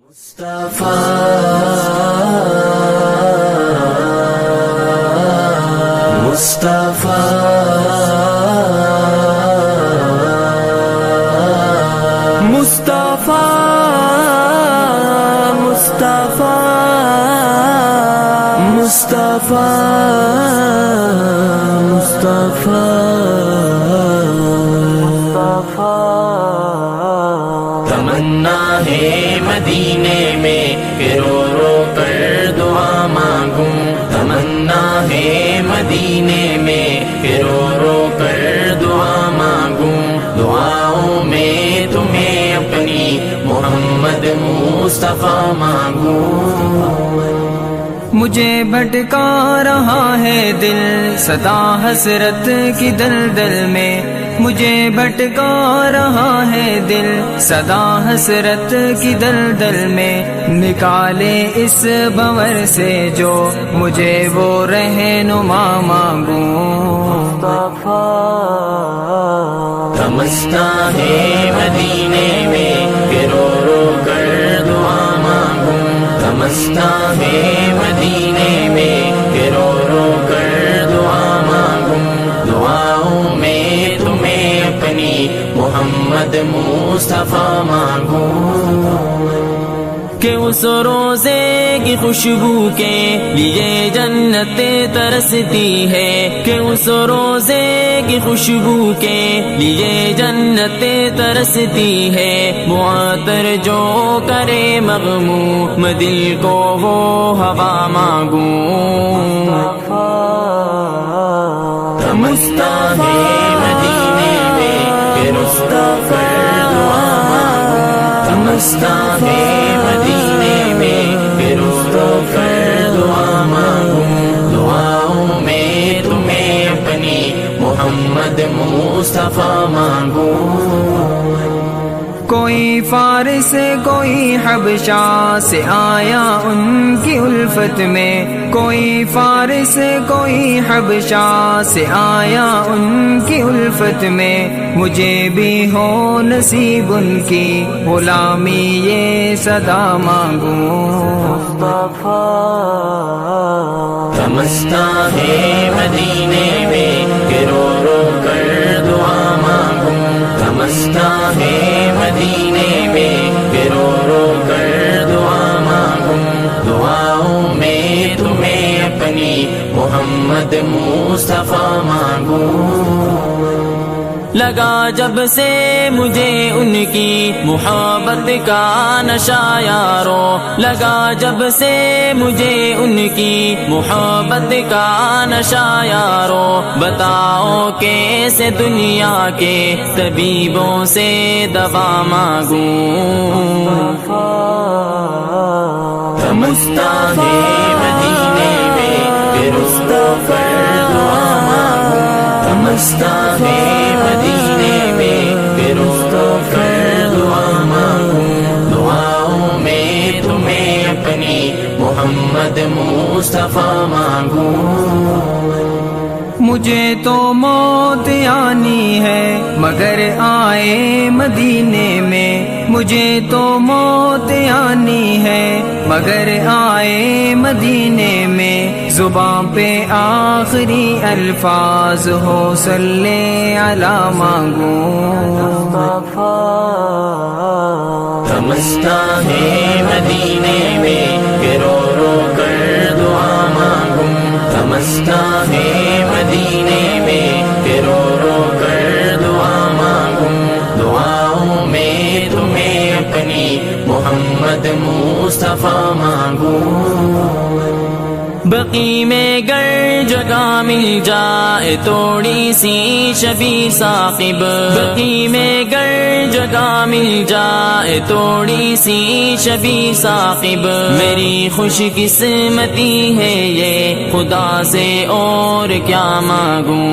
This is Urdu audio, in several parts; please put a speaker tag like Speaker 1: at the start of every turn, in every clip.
Speaker 1: مصطفیٰ مصطفیٰ مصطفیٰ مصطفیٰ مصطفیٰ مصطفیٰ تمنا ہے مدینے میں کہ رو رو کر دعا مانگوں، تمنا ہے مدینے میں کہ رو رو کر دعا مانگوں، دعاؤں میں تمہیں اپنی محمد مصطفیٰ مانگوں۔
Speaker 2: مجھے بھٹکا رہا ہے دل سدا حسرت کی دلدل میں، مجھے بھٹکا رہا ہے دل سدا حسرت کی دلدل میں، نکالے اس بھنور سے جو مجھے وہ رہنما مانگوں۔
Speaker 1: تمنا ہے مدینے میں کہ رو رو کر دعا مانگوں، تمنا ہے مدینے میں کہ رو رو کر دعا مانگوں، دعاؤں میں تمہیں اپنی محمد مصطفیٰ مانگوں۔
Speaker 2: کہ اس روزے کی خوشبو کے لیے جنت ترستی ہے، کہ اس روزے کی خوشبو کے لیے جنت ترستی ہے، معطر جو کرے مغموم دل کو وہ ہوا مانگوں۔
Speaker 1: تمنا ہے مدینے میں کہ رو کر دعا مانگوں، تمنا ہے مدینے میں کہ رو کر دعا مانگوں، دعاؤں میں تمہیں اپنی محمد مصطفیٰ مانگوں۔
Speaker 2: کوئی فارس کوئی حبشہ سے آیا ان کی الفت میں، کوئی فارس کوئی حبشہ سے آیا ان کی الفت میں، مجھے بھی ہو نصیب ان کی غلامی یہ صدا مانگوں۔
Speaker 1: تمنا ہے مدینے میں کہ رو رو کر دعا مانگوں، تمنا ہے مدینے میں کہ رو رو کر دعا مانگوں، دعاؤں میں تمہیں اپنی محمد مصطفیٰ مانگوں۔
Speaker 2: لگا جب سے مجھے ان کی محبت کا نشہ یارو، لگا جب سے مجھے ان کی محبت کا نشہ یارو، بتاؤ کیسے دنیا کے طبیبوں سے دوا مانگوں۔
Speaker 1: تمنا ہے مدینے میں کہ رو کر دعا مانگوں، تمنا ہے مدینے میں کہ رو کر دعا مانگوں، دعاؤں میں تمہیں اپنی محمد مصطفیٰ مانگوں۔
Speaker 2: مجھے تو موت آنی ہے مگر آئے مدینے میں، مجھے تو موت آنی ہے مگر آئے مدینے میں، زباں پہ آخری الفاظ ہو صلی علی مانگوں۔
Speaker 1: تمنا ہے مدینے میں کہ رو رو کر دعا مانگوں، تمنا ہے مدینے میں کہ رو رو کر دعا مانگوں، دعاؤں میں تمہیں اپنی محمد مصطفیٰ مانگوں۔
Speaker 2: بقی میں گر جگہ مل جائے توڑی سی شبی ثاقب، بقی میں گر جگہ مل جائے توڑی سی شبی ثاقب، میری خوش قسمتی ہے یہ خدا سے اور کیا مانگوں۔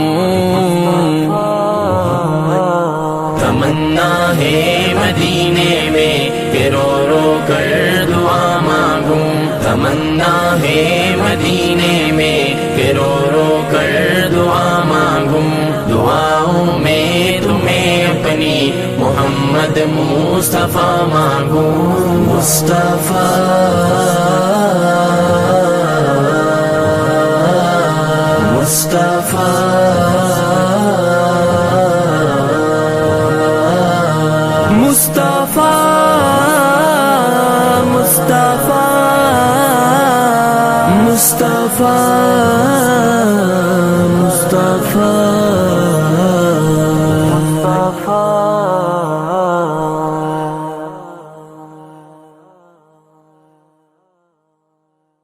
Speaker 1: تمنا ہے مدینے میں کہ رو رو کر دعا مانگوں، تمنا ہے مدینے میں کہ رو رو کر دعا مانگوں، دعاؤں میں تمہیں اپنی محمد مصطفیٰ مانگوں مصطفیٰ مصطفیٰ
Speaker 2: مصطفیٰ مصطفیٰ مصطفیٰ مصطفیٰ